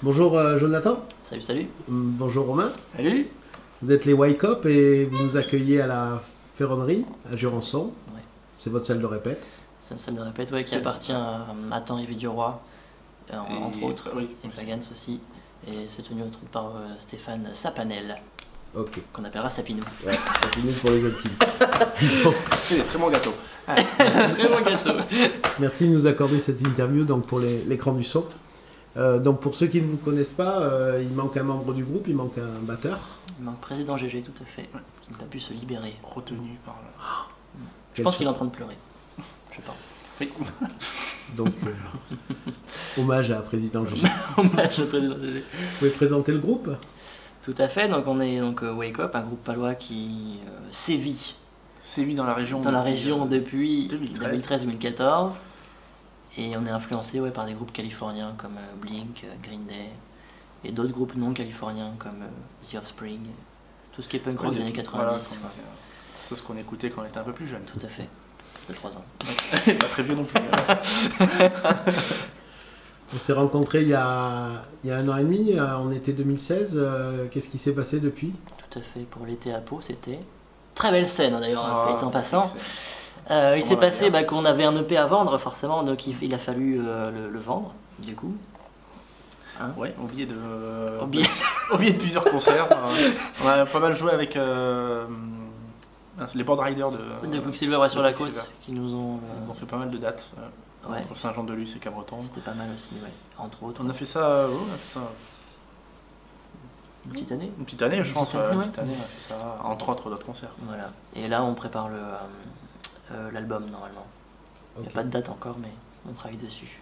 Bonjour Jonathan. Salut, salut. Bonjour Romain. Salut. Vous êtes les Y-Cop et vous nous accueillez à la Ferronnerie à Jurançon. Ouais. C'est votre salle de répète. C'est une salle de répète qui appartient à Nathan Rivière-du-Roi, entre autres, oui, et Pagans aussi. Et c'est tenu entre autres par Stéphane Sapanel, Ok. qu'on appellera Sapinou. Ouais, ça finit pour les intimes. C'est des très bons gâteaux. Très bon gâteau. Merci de nous accorder cette interview donc, pour l'écran du son. Donc pour ceux qui ne vous connaissent pas, il manque un membre du groupe, il manque un batteur. Il manque président GG, tout à fait, qui n'a pas pu se libérer. Retenu par le... Je pense qu'il est en train de pleurer. Je pense. Oui. Donc hommage à président GG. Hommage au président GG. Vous pouvez présenter le groupe? Tout à fait, donc on est Wake Up, un groupe palois qui sévit Sévit dans la région depuis 2013. 2013-2014. Et on est influencé par des groupes californiens comme Blink, Green Day, et d'autres groupes non californiens comme The Offspring, tout ce qui est punk rock des années 90. Voilà, c'est ce qu'on écoutait quand on était un peu plus jeune. Tout à fait, de 3 ans. Pas très vieux non plus. On s'est rencontrés il y a 1 an et demi, en été 2016. Qu'est-ce qui s'est passé depuis? Tout à fait, pour l'été à Pau, c'était très belle scène d'ailleurs, soit dit en passant. C'est il s'est passé qu'on avait un EP à vendre forcément, donc il a fallu le vendre, du coup. Hein, ouais, oublié de plusieurs concerts. On a pas mal joué avec les Board Riders de Quicksilver sur la côte, Quicksilver. qui nous ont fait pas mal de dates entre Saint-Jean-de-Luz et Cabreton. C'était pas mal aussi, entre autres. On a fait ça, Une petite année. Une petite année, je pense. Une Une petite année, on a fait ça, entre autres d'autres concerts. Voilà. Et là, on prépare l'album normalement. Il n'y a pas de date encore, mais on travaille dessus.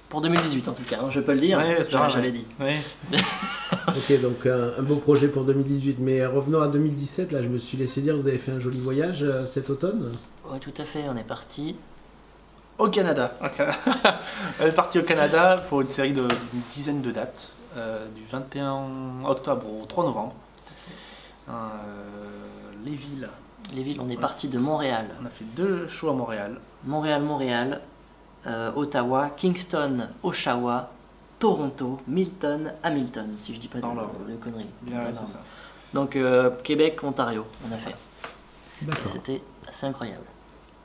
Pour 2018 en tout cas, je peux le dire. Ouais, je l'ai dit. Ouais. Ok, donc un beau projet pour 2018. Mais revenons à 2017, là je me suis laissé dire que vous avez fait un joli voyage cet automne. Oui, tout à fait, on est parti. Au Canada. On est parti au Canada pour une série d'une dizaine de dates, du 21 octobre au 3 novembre. Les villes, On est parti de Montréal. on a fait 2 shows à Montréal. Montréal, Ottawa, Kingston, Oshawa, Toronto, Milton, Hamilton, si je dis pas de conneries. Bien, ouais, c'est ça. Donc Québec, Ontario, on a fait. D'accord. C'était assez incroyable.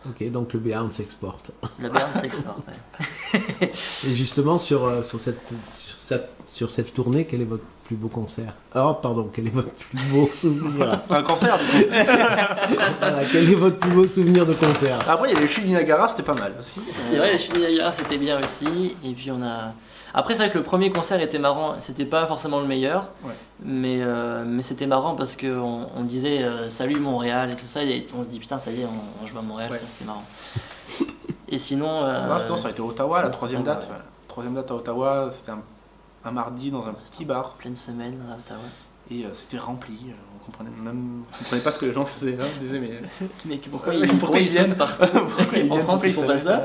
Ok, donc le Béarn s'exporte. Le Béarn s'exporte. Ouais. Et justement, sur cette tournée, quel est votre plus beau concert? Oh, pardon, quel est votre plus beau souvenir? Un concert, du coup. Voilà, quel est votre plus beau souvenir de concert? Après, il y avait les chutes du Niagara, c'était pas mal aussi. C'est vrai, les chutes du Niagara, c'était bien aussi. Et puis on a... Après, c'est vrai que le premier concert était marrant. C'était pas forcément le meilleur. Ouais. Mais c'était marrant parce qu'on disait salut Montréal et tout ça. Et on se dit putain, ça y est, on joue à Montréal, Ouais. ça c'était marrant. Et sinon... Sinon, ça a été Ottawa, la sinon, troisième c'était date. Ouais. Troisième date à Ottawa, c'était un mardi dans un petit bar. Pleine semaine à Ottawa. Et c'était rempli. On comprenait pas ce que les gens faisaient. Hein. On disait, mais Pourquoi pourquoi ils ils viennent sautent partout? En France, ils font pas ça.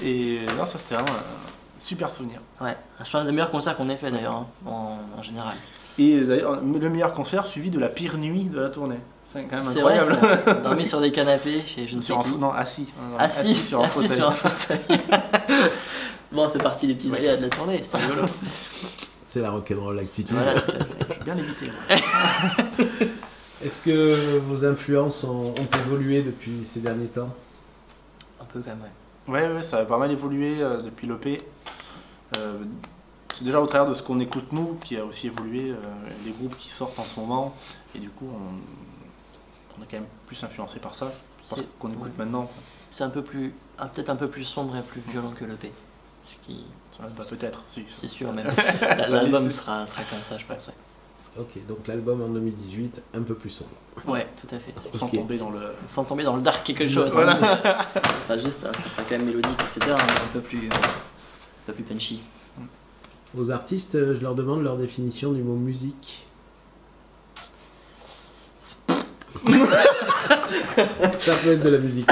Et non, ça c'était vraiment un super souvenir. Ouais, c'est un des meilleurs concerts qu'on ait fait d'ailleurs, hein, en général. Et d'ailleurs, le meilleur concert suivi de la pire nuit de la tournée. C'est quand même C'est incroyable. vrai, ça. Dormi sur des canapés chez je ne sais Sur un qui. non, assis. Assis sur un fauteuil. sur un fauteuil. Bon, c'est parti des petits aléas de la tournée, c'est rigolo. C'est la rock'n'roll actitude. Voilà, tout à fait. J'ai bien évité. Moi. Est-ce que vos influences ont évolué depuis ces derniers temps? Un peu quand même, ouais. Ouais, ça a pas mal évolué depuis l'EP. C'est déjà au travers de ce qu'on écoute nous qui a aussi évolué, les groupes qui sortent en ce moment. Et du coup, on est quand même plus influencé par ça, parce qu'on écoute maintenant. C'est un peu plus, peut-être un peu plus sombre et plus violent que l'EP. Bah, peut-être, si. C'est sûr, même. L'album sera comme ça, je pense. Ouais. Ok, donc l'album en 2018, un peu plus sombre. Ouais, tout à fait. Sans Ok. tomber dans le... Sans tomber dans le dark quelque chose. Voilà. Hein. Ça sera quand même mélodique, etc. Mais un peu plus punchy. Aux artistes, je leur demande leur définition du mot musique. Ça peut être de la musique.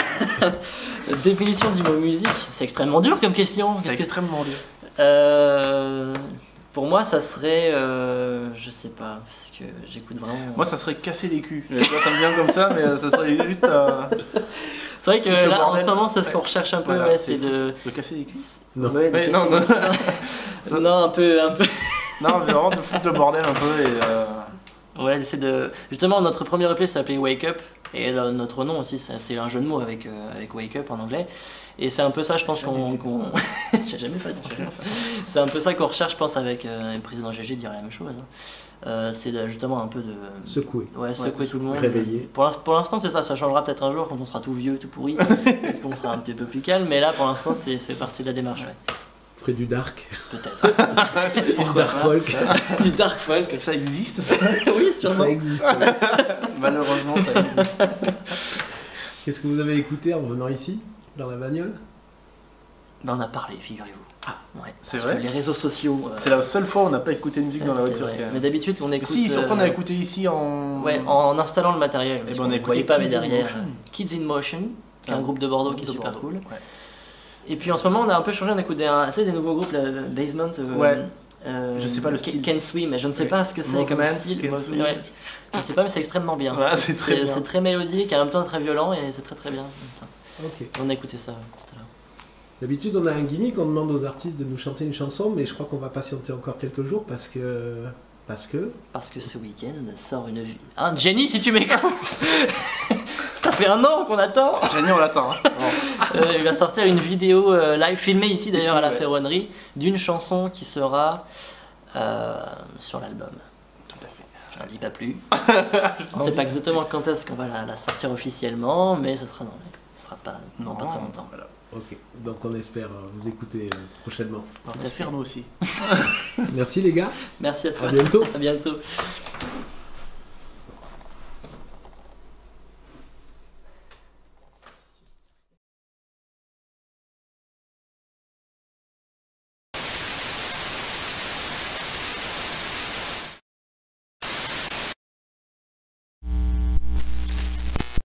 La définition du mot musique, c'est extrêmement dur comme question. C'est extrêmement dur. Pour moi, ça serait, je sais pas, parce que j'écoute vraiment. Moi, ça serait casser les culs. Tu vois, ça me vient comme ça, mais ça serait juste... C'est vrai que le là, en bordel. ce moment, c'est ce qu'on recherche un peu, Voilà, ouais, c'est de casser les culs. Non. Ouais, Ouais, non. Non, un peu. Non, mais vraiment de foutre le bordel un peu et... Ouais, c'est de. Justement, notre premier EP s'appelait Wake Up, et notre nom aussi, c'est un jeu de mots avec Wake Up en anglais. Et c'est un peu ça, je pense qu'on. J'ai jamais fait. C'est un peu ça qu'on recherche, je pense, avec le président GG dirait la même chose. C'est justement un peu de. Secouer. Ouais, secouer tout le monde. Réveiller. Pour l'instant, c'est ça, ça changera peut-être un jour quand on sera tout vieux, tout pourri, peut-être qu'on sera un petit peu plus calme, mais là, pour l'instant, ça fait partie de la démarche. Ouais. Vous ferez du dark. Peut-être. Du dark folk. Du dark folk. Ça existe Oui, sûrement. Ça existe. Malheureusement, ça existe. Qu'est-ce que vous avez écouté en venant ici, dans la bagnole? Ben, on a parlé, figurez-vous. Ah, ouais, c'est parce vrai que les réseaux sociaux. C'est la seule fois où on n'a pas écouté de musique dans la c'est voiture. vrai. quand même. Mais d'habitude, on écoute. Si, on a écouté ici en... Ouais, en installant le matériel. Et Parce ben, on qu'on a ne voyait écouté pas, mais Kids in derrière. Motion. Kids in Motion, qui est un Ah, groupe de Bordeaux qui est de super Bordeaux, cool. ouais. Et puis en ce moment, on a un peu changé, on écoute des nouveaux groupes, le Basement. Ouais. Je sais pas le style. Can Swim, mais je ne sais Ouais. pas ce que c'est comme Movement, style. Can Swim. Ouais. Je ne sais pas, mais c'est extrêmement bien. Ouais, c'est très bien. C'est très mélodique, en même temps très violent, et c'est très très bien. Ok. On a écouté ça tout à l'heure. D'habitude, on a un gimmick, on demande aux artistes de nous chanter une chanson, mais je crois qu'on va patienter encore quelques jours parce que. Parce que ce week-end sort une vie. Ah, Jenny, si tu m'écoutes ça fait 1 an qu'on attend. Jenny, on l'attend. Hein. Il va sortir une vidéo live filmée ici d'ailleurs Ici, à la ouais. Ferronnerie d'une chanson qui sera sur l'album. Tout à fait. Je n'en dis pas plus. On ne sait pas exactement quand est-ce qu'on va la sortir officiellement, mais ce sera pas dans pas très longtemps. Voilà. Ok, donc on espère vous écouter prochainement. On à espère fait. nous aussi. Merci les gars, Merci à toi. à bientôt. À bientôt.